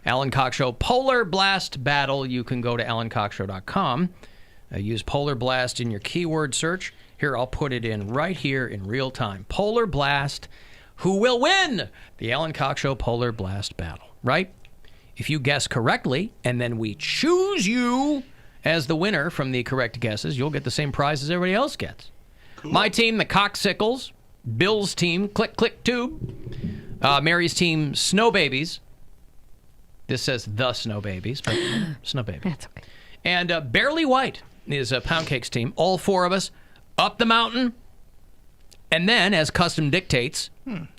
Alan Cox Show Polar Blast Battle. You can go to alancoxshow.com. Use Polar Blast in your keyword search. Here, I'll put it in right here in real time. Polar Blast. Who will win the Alan Cox Show Polar Blast Battle, right? If you guess correctly, and then we choose you as the winner from the correct guesses, you'll get the same prize as everybody else gets. Cool. My team, the Coxsicles. Bill's team, Click Click Tube. Mary's team, Snow Babies. This says the Snow Babies, but Snow Babies. That's okay. And Barely White is Poundcake's team. All four of us up the mountain. And then, as custom dictates,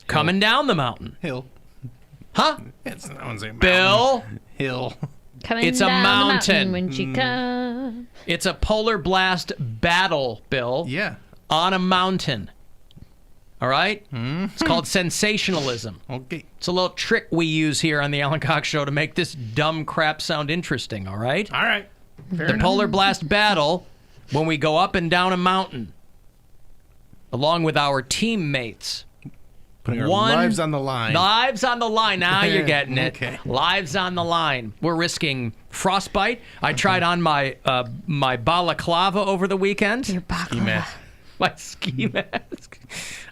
coming down the mountain. Hill. Huh? It's not one mountain. Bill? Hill. Coming It's a down mountain. The mountain when she comes. It's a Polar Blast battle, Bill. Yeah. On a mountain. All right? It's called sensationalism. Okay. It's a little trick we use here on the Alan Cox Show to make this dumb crap sound interesting, all right? All right. Fair The enough. Polar Blast battle when we go up and down a mountain, along with our teammates. Putting our lives on the line. Lives on the line. Now you're getting it. Okay. Lives on the line. We're risking frostbite. I tried on my my balaclava over the weekend. Your baklava. My ski mask.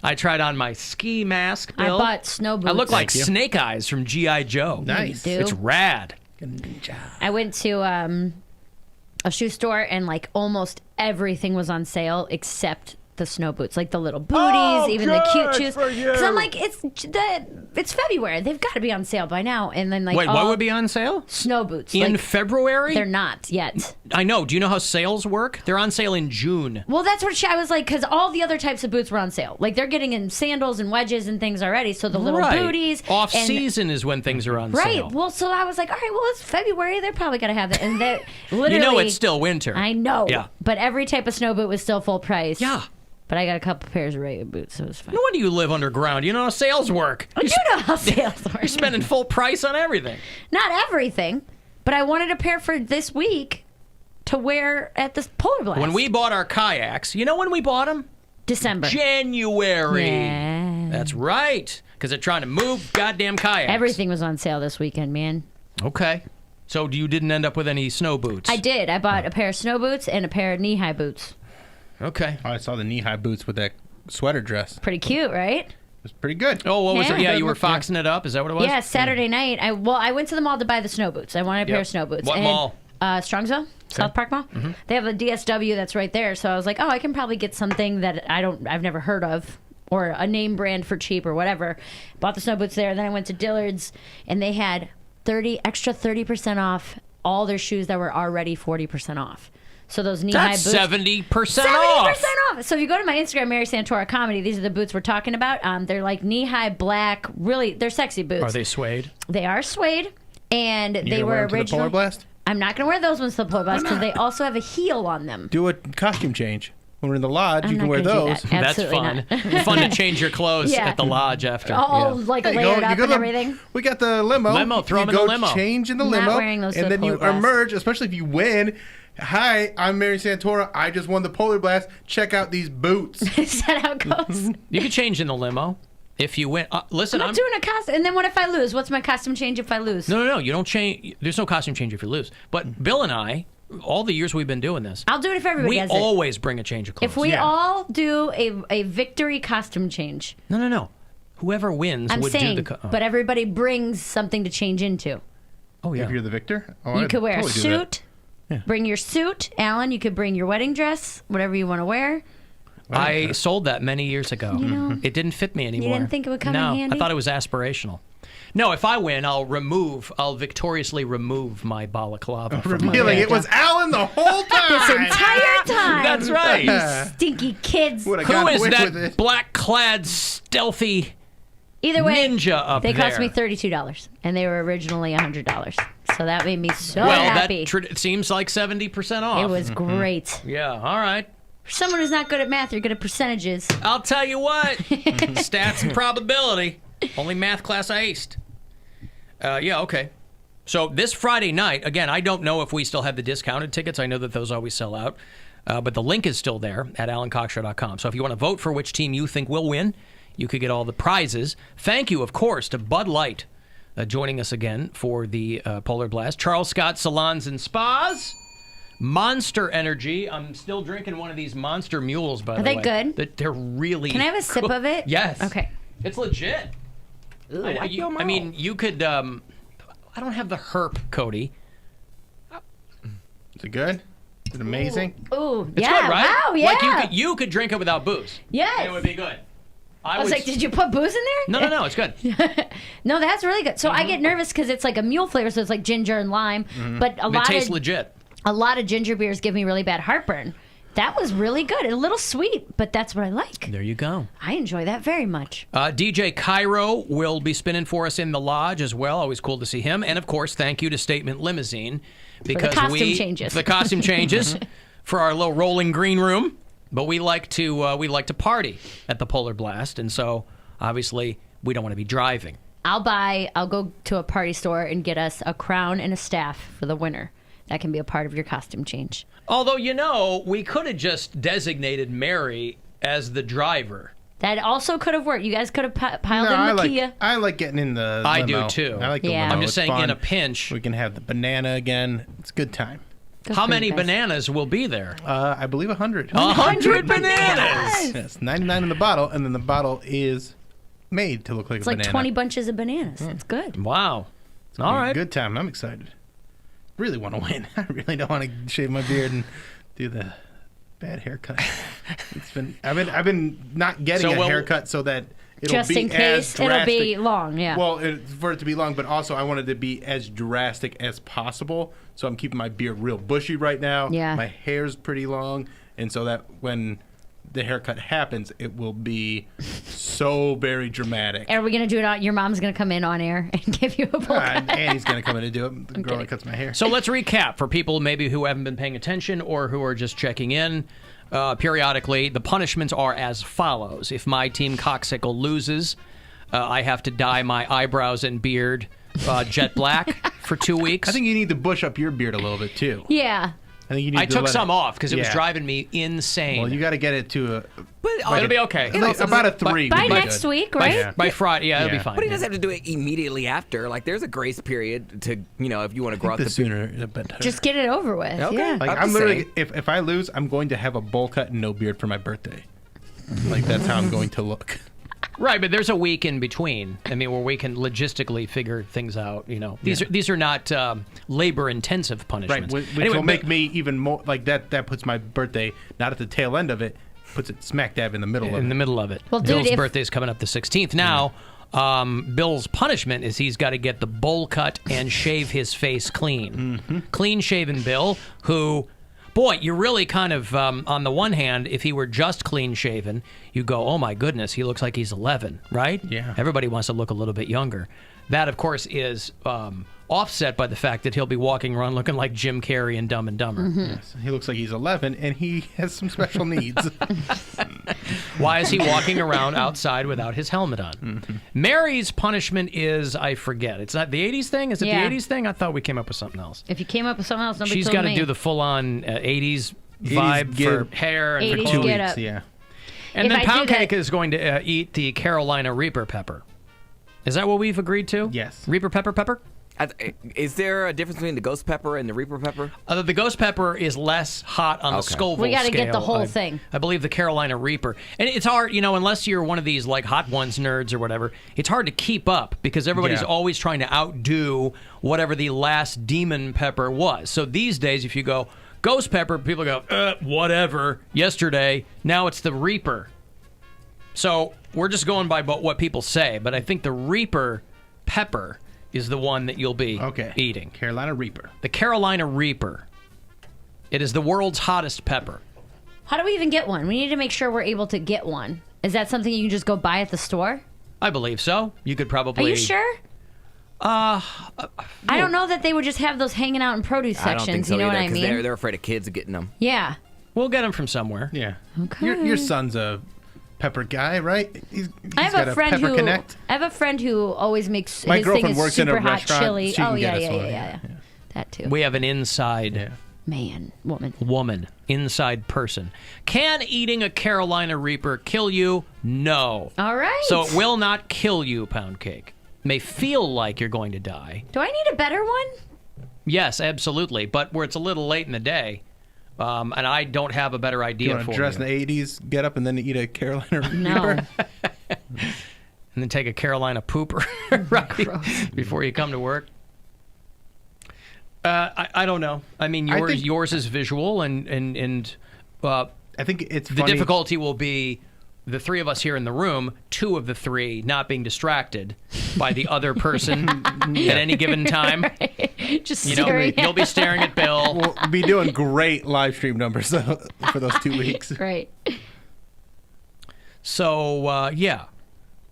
I tried on my ski mask, I Bill. bought snow boots. I look like Snake Eyes from G.I. Joe. Nice. You do. It's rad. I went to a shoe store and like almost everything was on sale except the snow boots, like the little booties, even the cute shoes. Because I'm like, it's February. They've got to be on sale by now. And then like, Wait, what would be on sale? Snow boots In like, February? They're not yet. I know. Do you know how sales work? They're on sale in June. Well, that's what I was like, because all the other types of boots were on sale. Like they're getting in sandals and wedges and things already. So the little booties. Off and- season is when things are on Right. sale. Well, so I was like, all right, well, it's February. They're probably going to have that. And they literally. You know it's still winter. I know. Yeah. But every type of snow boot was still full price. Yeah. But I got a couple pairs of regular boots, so it was fine. No wonder you live underground. You know how sales work. I do know how sales work. You're spending full price on everything. Not everything, but I wanted a pair for this week to wear at the Polar Blast. When we bought our kayaks, you know when we bought them? December. January. Yeah. That's right. Because they're trying to move goddamn kayaks. Everything was on sale this weekend, man. Okay. So you didn't end up with any snow boots? I did. I bought a pair of snow boots and a pair of knee-high boots. Okay. Oh, I saw the knee-high boots with that sweater dress. It Pretty cute, right? was pretty good. Oh, what was Yeah. it? Yeah, you were foxing it up. Is that what it was? Yeah, Saturday night. I went to the mall to buy the snow boots. I wanted a pair of snow boots. What and, mall? Strongsville, South Park Mall. Mm-hmm. They have a DSW that's right there. So I was like, oh, I can probably get something that I've never heard of, or a name brand for cheap or whatever. Bought the snow boots there. Then I went to Dillard's, and they had 30% off all their shoes that were already 40% off. So those knee-high That's boots. 70% 70% off. off. So if you go to my Instagram, Mary Santora Comedy, these are the boots we're talking about. They're like knee-high black. Really, they're sexy boots. Are they suede? They are suede, and You they gonna were wear them to the originally. Polar Blast? I'm not going to wear those ones to the Polar Blast because they also have a heel on them. Do a costume change. When we're in the lodge, I'm you can not wear gonna do those. that. That's Absolutely fun. not. Fun to change your clothes Yeah. at the lodge after. All Yeah. like There you layered go. up You go and to- everything. We got the limo. Limo, throw you 'em in the go limo. change in the Not limo, wearing those to and the then you Polar Blast. emerge. Especially if you win. Hi, I'm Mary Santora. I just won the Polar Blast. Check out these boots. Is that how it goes? You can change in the limo if you win. Listen, I'm not doing a costume. And then what if I lose? What's my costume change if I lose? No. You don't change. There's no costume change if you lose. But Bill and I, all the years we've been doing this, I'll do it if everybody we does it. always bring a change of clothes. If we Yeah. all do a victory costume change, No. Whoever wins I'm would saying, do the. but everybody brings something to change into. Oh yeah. If you're the victor, oh, You I'd could wear a totally do that. suit. Bring your suit. Alan, you could bring your wedding dress, whatever you want to wear. I sold that many years ago. You know, It didn't fit me anymore. didn't think it would come in no, handy? I thought it was aspirational. No, if I win, I'll victoriously remove my balaclava from my Revealing head. it was Alan the whole time. This entire time. That's right. Stinky kids. Would have Who got is away with that it. black-clad, stealthy Either way, ninja up they there? cost me $32, and they were originally $100. So that made me so Well, happy. it seems like 70% off. It was great. Yeah, all right. For someone who's not good at math, you're good at percentages. I'll tell you what. Stats and probability. Only math class I aced. Yeah, okay. So this Friday night, again, I don't know if we still have the discounted tickets. I know that those always sell out. But the link is still there at alancoxshow.com. So if you want to vote for which team you think will win, you could get all the prizes. Thank you, of course, to Bud Light joining us again for the Polar Blast. Charles Scott Salons and Spas. Monster Energy. I'm still drinking one of these Monster Mules, by the way. Are they good? They're really Can I have a sip of it? Yes. Okay. It's legit. Ooh, I mean, you could... I don't have the herp, Cody. Is it good? Is it amazing? Ooh, It's yeah. good, right? Wow, yeah. Like you could drink it without booze. Yes. And it would be good. I was like, did you put booze in there? No, it's good. No, that's really good. So I get nervous because it's like a mule flavor, so it's like ginger and lime. But It tastes legit. a lot of ginger beers give me really bad heartburn. That was really good. A little sweet, but that's what I like. There you go. I enjoy that very much. DJ Cairo will be spinning for us in the lodge as well. Always cool to see him. And of course, thank you to Statement Limousine because costume changes. The costume changes for our little rolling green room. But we like to party at the Polar Blast, and so obviously we don't want to be driving. I'll go to a party store and get us a crown and a staff for the winter. That can be a part of your costume change. Although, we could have just designated Mary as the driver. That also could have worked. You guys could have piled in the Kia. I like getting in the limo. I do too. I like the Yeah. limo. I'm just It's saying, fun. in a pinch. We can have the banana again. It's a good time. Good How for you many guys. bananas will be there? I believe 100. 100 bananas! Yes, 99 in the bottle, and then the bottle is made to look like It's a like banana. 20 bunches of bananas. It's good. Wow. It'll All be a right. good time. I'm excited. Really want to win. I really don't want to shave my beard and do the bad haircut. I've been not getting So, a well, haircut so that it'll Just be in case as it'll drastic. be long. Yeah. Well, for it to be long, but also I wanted to be as drastic as possible. So I'm keeping my beard real bushy right now. Yeah. My hair's pretty long, and so that when the haircut happens, it will be so very dramatic. Are we going to do it on? Your mom's going to come in on air and give you a bowl. Annie's gonna come in and do it. The girl that cuts my hair. So let's recap for people maybe who haven't been paying attention or who are just checking in periodically. The punishments are as follows. If my team Coxicle loses, I have to dye my eyebrows and beard jet black for 2 weeks. I think you need to bush up your beard a little bit too. Yeah. I think you need I to took let some it, off because it was Yeah. driving me insane. Well, you got to get it to a. But It'll be okay. About a 3. By would be next good. week, By, right? by Friday, yeah, it'll be Yeah. fine. But he doesn't have to do it immediately after. Like, there's a grace period to, if you want to grow out The the sooner the better. Just get it over with. Okay. Yeah. Like I'm I'm just literally, saying. if I lose, I'm going to have a bowl cut and no beard for my birthday. Like that's how I'm going to look. Right, but there's a week in between. I mean, where we can logistically figure things out. These are not labor-intensive Right, punishments. which Anyway, will make me even more like that. That puts my birthday not at the tail end of it, puts it smack dab in the middle of in it. the middle of it. Well, dude, Bill's if- birthday's coming up the 16th. Now, Bill's punishment is he's got to get the bowl cut and shave his face clean. Clean-shaven Bill, who... Boy, you're really kind of, on the one hand, if he were just clean-shaven, you go, oh, my goodness, he looks like he's 11, right? Yeah. Everybody wants to look a little bit younger. That, of course, is offset by the fact that he'll be walking around looking like Jim Carrey in Dumb and Dumber. Yes, he looks like he's 11 and he has some special needs. Why is he walking around outside without his helmet on? Mary's punishment is, I forget. It's not the 80s thing? Is it Yeah. the 80s thing? I thought we came up with something else. If you came up with something else, nobody She's told got to me. do the full-on 80s vibe for get- hair and for 80s clothes. 2 get weeks, up. yeah. And If then I do Poundcake that- is going to eat the Carolina Reaper pepper. Is that what we've agreed to? Yes. Reaper pepper? Is there a difference between the ghost pepper and the reaper pepper? The ghost pepper is less hot on the Okay. Scoville We gotta scale. get the whole thing. I believe the Carolina Reaper. And it's hard, unless you're one of these like Hot Ones nerds or whatever, it's hard to keep up because everybody's Yeah. always trying to outdo whatever the last demon pepper was. So these days, if you go ghost pepper, people go, whatever, yesterday, now it's the Reaper. So we're just going by what people say, but I think the Reaper pepper is the one that you'll be eating. Carolina Reaper. The Carolina Reaper. It is the world's hottest pepper. How do we even get one? We need to make sure we're able to get one. Is that something you can just go buy at the store? I believe so. You could probably... Are you sure? I don't know that they would just have those hanging out in produce I don't think sections. so You know either, what I 'cause mean? they're afraid of kids getting them. Yeah. We'll get them from somewhere. Yeah. Okay. Your son's a pepper guy, right? He's I have got a friend pepper who connect. I have a friend who always makes My his thing girlfriend is works in a super hot restaurant. chili. She can Oh get yeah, us one. yeah. That too. We have an inside woman, inside person. Can eating a Carolina Reaper kill you? No. All right. So it will not kill you, Poundcake. may feel like you're going to die. Do I need a better one? Yes, absolutely. But where it's a little late in the day, and I don't have a better idea You want for to dress you. in the 80s, get up, and then eat a Carolina No. Reaper? And then take a Carolina pooper right before you come to work. I don't know. I mean, yours is visual, and I think it's the funny. difficulty will be the three of us here in the room, two of the three not being distracted by the other person at any given time. Just You know, staring you'll be staring at Bill. We'll be doing great live stream numbers for those 2 weeks. Great. So, yeah.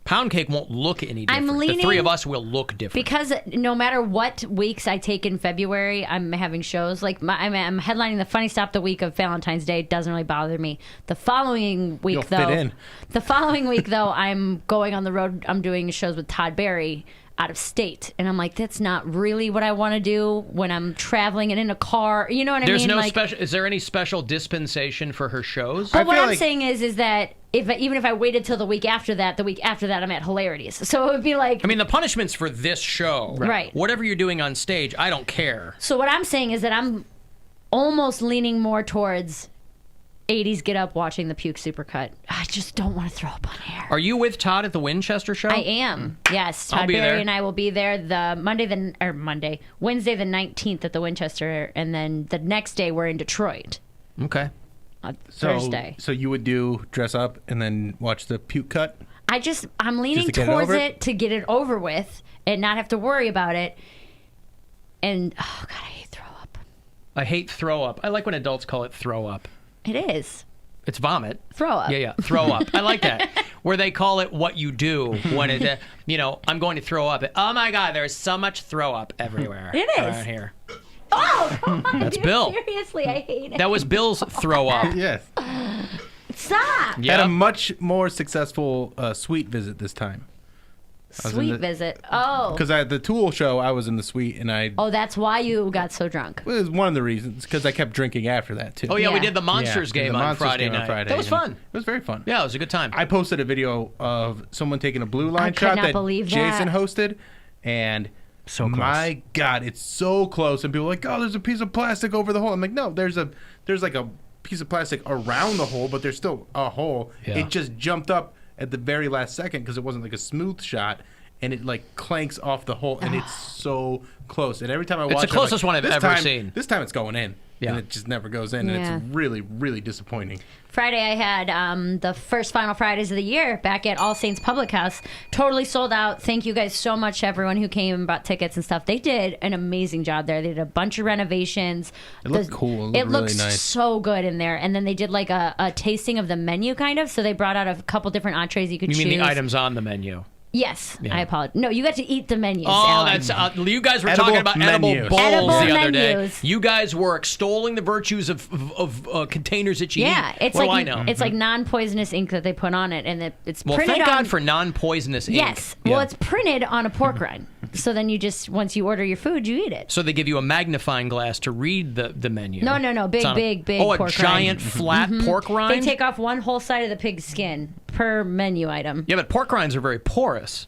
Poundcake won't look any different. The three leaning- of us will look different. Because no matter what weeks I take in February, I'm having shows. Like I'm headlining the Funny Stop the week of Valentine's Day. It doesn't really bother me. The following week, You'll though, fit in. the following week though, I'm going on the road. I'm doing shows with Todd Barry out of state, and I'm like, that's not really what I want to do when I'm traveling and in a car. You know what I There's mean? no Like, special. Is there any special dispensation for her shows? But what feel I'm like- saying is that even if I waited till the week after that, I'm at Hilarities. So it would be like. I mean, the punishment's for this show. Right. Whatever you're doing on stage, I don't care. So what I'm saying is that I'm almost leaning more towards 80s get up watching the Puke Supercut. I just don't want to throw up on air. Are you with Todd at the Winchester show? I am. Yes, I'll Todd be Barry there. and I will be there Wednesday the 19th at the Winchester, and then the next day we're in Detroit. Okay. Thursday. So you would do dress up and then watch the puke cut? I'm leaning to get it towards over it to get it over with and not have to worry about it. And oh god, I hate throw up. I hate throw up. I like when adults call it throw up. It is. It's vomit. Throw up. Yeah, throw up. I like that. Where they call it what you do when it, I'm going to throw up. Oh my God, there's so much throw up everywhere. It is. Around here. Oh, come on, That's dude, Bill. Seriously, I hate it. That was Bill's throw up. Yes. Stop. Yeah. Had a much more successful suite visit this time. was in Sweet the- visit. Oh. Because at the Tool show, I was in the suite, and Oh, that's why you got so drunk. it was one of the reasons, because I kept drinking after that, too. Oh, yeah, we Yeah. did the Monsters Yeah, game the on Monsters Friday game on night. Friday, That was and fun. It was very fun. Yeah, it was a good time. I posted a video of someone taking a blue line I could shot not that believe Jason that. hosted, and So close. my God, it's so close. And people are like, oh, there's a piece of plastic over the hole. I'm like, no, there's like a piece of plastic around the hole, but there's still a hole. Yeah. It just jumped up at the very last second because it wasn't like a smooth shot. And it like clanks off the hole, and it's so close. And every time I watch the it, I'm closest like, one I've this ever time- seen. This time it's going in, Yeah. and it just never goes in, Yeah. and it's really, really disappointing. Friday, I had the first Final Fridays of the year back at All Saints Public House. Totally sold out. Thank you guys so much, everyone who came and bought tickets and stuff. They did an amazing job there. They did a bunch of renovations. It looked cool. It It looked really looks nice. so good in there. And then they did like a tasting of the menu, kind of. So they brought out a couple different entrees you could You choose. mean the items on the menu? Yes, Yeah. I apologize. No, you got to eat the menus. Oh, Alan. that's you guys were Edible talking about edible menus. bowls Edible the other day. menus. You guys were extolling the virtues of containers that you Yeah, eat. it's What like do I know? it's like non-poisonous ink that they put on it, and it's Well, printed thank on. God for non-poisonous ink. Yes, Yeah. well, it's printed on a pork rind, so then you just once you order your food, you eat it. So they give you a magnifying glass to read the menu. No, big, It's on big Oh, a pork giant rind. flat pork rind. They take off one whole side of the pig's skin per menu item. Yeah, but pork rinds are very porous.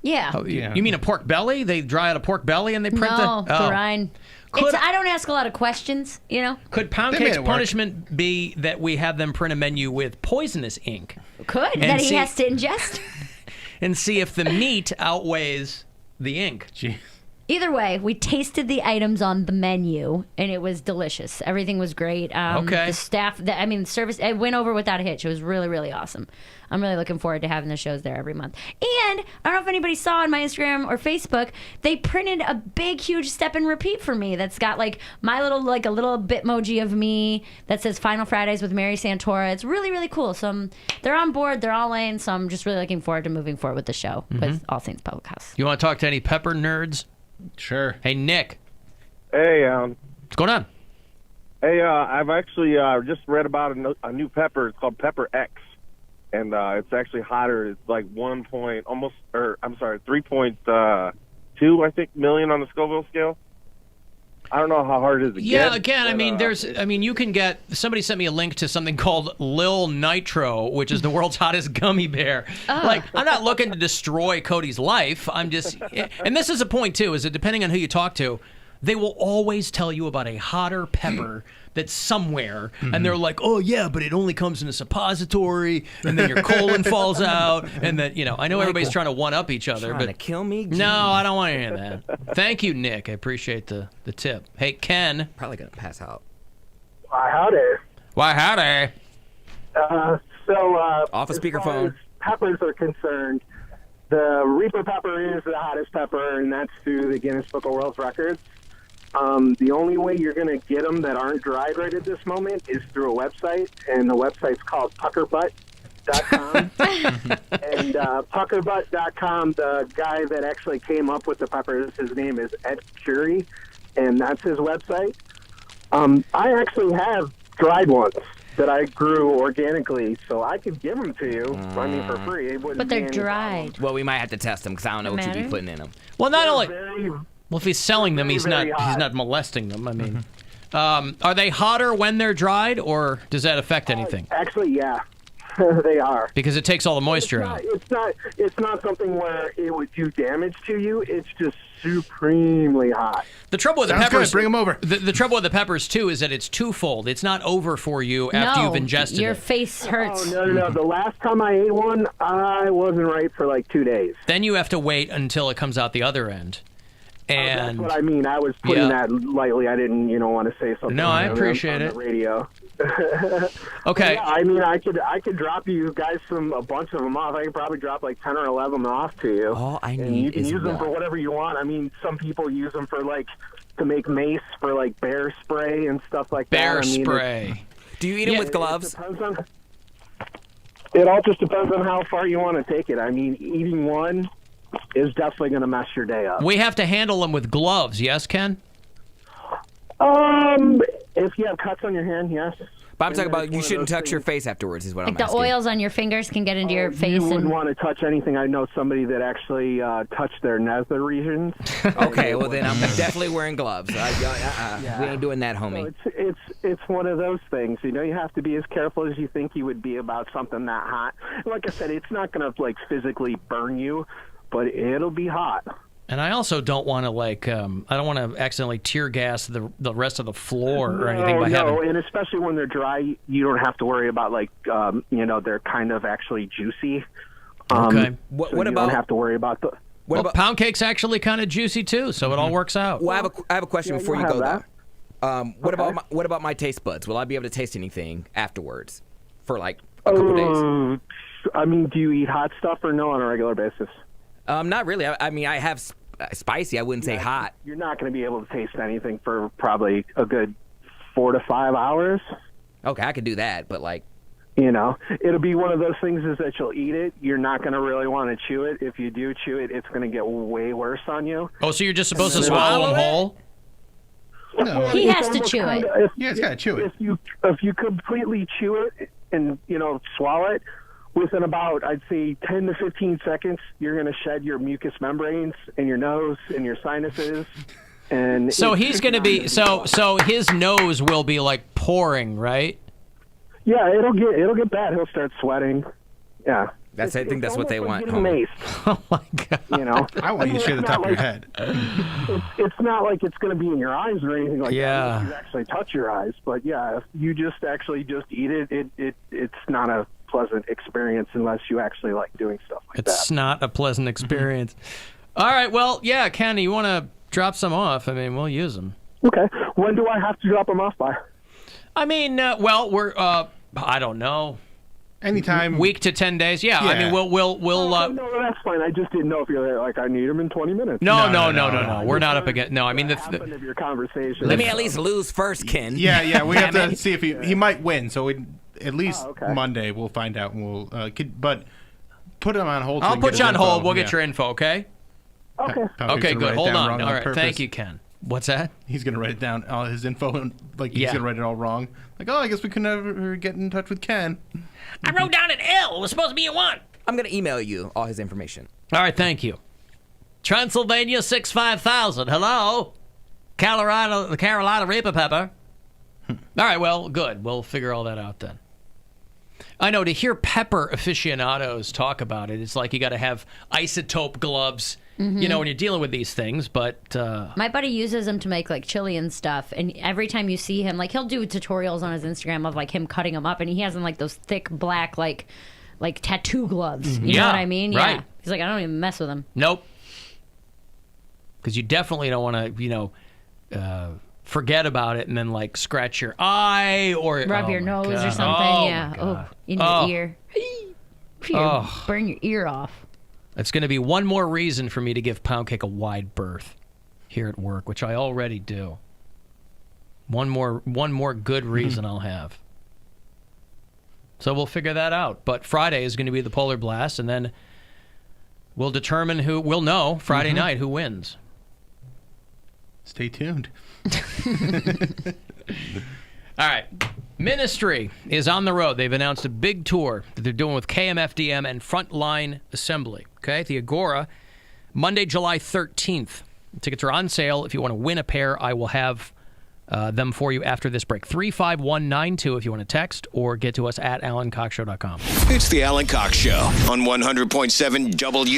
Yeah. Oh, Yeah. You mean a pork belly? They dry out a pork belly and they print No, the. the rind. Could- I don't ask a lot of questions, you know. Could They made Poundcake's it work. punishment be that we have them print a menu with poisonous ink Could And that he see- has to ingest. and see if the meat outweighs the ink? Gee. Either way, we tasted the items on the menu, and it was delicious. Everything was great. Okay. The staff, service, it went over without a hitch. It was really, really awesome. I'm really looking forward to having the shows there every month. And I don't know if anybody saw on my Instagram or Facebook, they printed a big, huge step and repeat for me that's got like my little, like a little bitmoji of me that says Final Fridays with Mary Santora. It's really, really cool. So they're on board, they're all in. So I'm just really looking forward to moving forward with the show with All Saints Public House. You want to talk to any pepper nerds? Sure. Hey, Nick, Hey, what's going on? hey, I've actually just read about a new pepper. It's called Pepper X, and it's actually hotter. It's like 3.2, I think, million on the Scoville scale. I don't know how hard it is to Yeah, get. again, I but, mean, you can get. Somebody sent me a link to something called Lil Nitro, which is the world's hottest gummy bear. Like, I'm not looking to destroy Cody's life. I'm just, and this is a point too, is that depending on who you talk to, they will always tell you about a hotter pepper that's somewhere, and they're like, oh yeah, but it only comes in a suppository, and then your colon falls out, and then, I know everybody's trying to one up each other, Trying but to kill me? no, I don't want to hear that. Thank you, Nick. I appreciate the tip. Hey, Ken. Probably gonna pass out. Howdy. Why, howdy. Off a as speakerphone. far as peppers are concerned, the Reaper pepper is the hottest pepper, and that's through the Guinness Book of World Records. The only way you're going to get them that aren't dried right at this moment is through a website, and the website's called puckerbutt.com. And puckerbutt.com, the guy that actually came up with the peppers, his name is Ed Curie, and that's his website. I actually have dried ones that I grew organically, so I could give them to you. I mean, for free. It wouldn't But be they're any dried. problem. Well, we might have to test them because I don't know what you'd be Matter? putting in them. Well, not only. Very, Well, if he's selling them, he's very hot. not molesting them. I mean, are they hotter when they're dried, or does that affect anything? Actually, yeah, they are. Because it takes all the moisture out. It's not something where it would do damage to you. It's just supremely hot. The trouble with the Sounds peppers, good. Bring 'em over. The trouble with the peppers too is that it's twofold. It's not over for you after no, you've ingested your it. face hurts. Oh, no. The last time I ate one, I wasn't right for like 2 days. Then you have to wait until it comes out the other end. That's And what I mean. I was putting Yeah. that lightly. I didn't, want to say something. No, I on appreciate the it. radio. okay, Yeah, I mean, I could drop you guys a bunch of them off. I could probably drop like 10 or 11 off to you. All I And you need can is use them for one. whatever you want. I mean, some people use them for to make mace for like bear spray and stuff like bear that. I mean, spray. Do you eat them Yeah, with gloves? It all just depends on how far you want to take it. I mean, eating one is definitely going to mess your day up. We have to handle them with gloves. Yes, Ken? If you have cuts on your hand, yes. But I'm talking And about it's you one of shouldn't those touch your things- face afterwards is what Like I'm the asking. oils on your fingers can get into your face. You wouldn't And want to touch anything. I know somebody that actually touched their nether regions. Okay, well then I'm definitely wearing gloves. We ain't doing that, So homie. it's one of those things. You have to be as careful as you think you would be about something that hot. Like I said, it's not going to physically burn you, but it'll be hot. And I also don't want to I don't want to accidentally tear gas the rest of the floor or anything by having. And especially when they're dry, you don't have to worry about they're kind of actually juicy. Okay. What So you about don't have to worry about the. what Well, about? pound cake's actually kind of juicy too, so it all works out. Well, I have a question Yeah, before you you go have though. What about my taste buds? Will I be able to taste anything afterwards for like a couple days? I mean, do you eat hot stuff or no on a regular basis? Not really. I mean, I have spicy. I wouldn't say hot. You're not going to be able to taste anything for probably a good 4 to 5 hours. Okay, I could do that, but It'll be one of those things is that you'll eat it. You're not going to really want to chew it. If you do chew it, it's going to get way worse on you. Oh, so you're just supposed to And then swallow them swallow it? whole? No. He It's has to almost chew it. kinda- Yeah, it's got to chew it. If you completely chew it and swallow it, within about I'd say 10 to 15 seconds, you're going to shed your mucous membranes in your nose and your sinuses. And So it's he's going to not be gonna so his nose will be like pouring, right? Yeah, it'll get bad. He'll start sweating. Yeah. I think that's what they want, Getting homie. maced, Oh my god. I want you to shave the it's top not of your head. It's not like it's going to be in your eyes or anything like Yeah. that. You actually touch your eyes, but yeah, if you just eat it, it's not a pleasant experience unless you actually like doing stuff like It's that. not a pleasant experience. All right, well, yeah, Kenny, you want to drop some off? I mean, we'll use them. Okay. When do I have to drop them off by? I mean, we're I don't know, Anytime. week to 10 days. Yeah, I Yeah. mean, we'll No, that's fine. I just didn't know if you're like I need them in 20 minutes. No. No. We're not up against. No, I mean What happened of your conversation? Let me at least lose first, Ken. Yeah, we have to see if he might win. So at least okay. Monday we'll find out, and we'll. But put him on hold. so I'll we can put get you his on hold. info. We'll get Yeah. your info. Okay. Okay. Poundcake's Okay. gonna Good. write it Hold down on. wrong All right. purpose. Thank you, Ken. What's that? He's gonna write it down all his info, and he's Yeah. gonna write it all wrong. Like, I guess we could never get in touch with Ken. I wrote down an L. It was supposed to be a 1. I'm gonna email you all his information. All right. Thank you. Transylvania 65000. Hello. The Carolina Reaper pepper. All right, well, good. We'll figure all that out then. I know, to hear pepper aficionados talk about it, it's like you got to have isotope gloves, when you're dealing with these things, but... My buddy uses them to make, like, chili and stuff, and every time you see him, like, he'll do tutorials on his Instagram of, like, him cutting them up, and he has them, like, those thick, black, like tattoo gloves. You know what I mean? Right. Yeah. He's like, I don't even mess with them. Nope. Because you definitely don't want to, forget about it and then, like, scratch your eye or... Rub your nose or something. Oh, in your ear. Burn your ear off. That's going to be one more reason for me to give Poundcake a wide berth here at work, which I already do. One more good reason I'll have. So we'll figure that out. But Friday is going to be the Polar Blast, and then we'll determine we'll know Friday night who wins. Stay tuned. All right. Ministry is on the road. They've announced a big tour that they're doing with KMFDM and Frontline Assembly. Okay, the Agora, Monday, July 13th. Tickets are on sale. If you want to win a pair, I will have them for you after this break. 35192 if you want to text or get to us at AlanCoxShow.com. It's the Alan Cox Show on 100.7 W.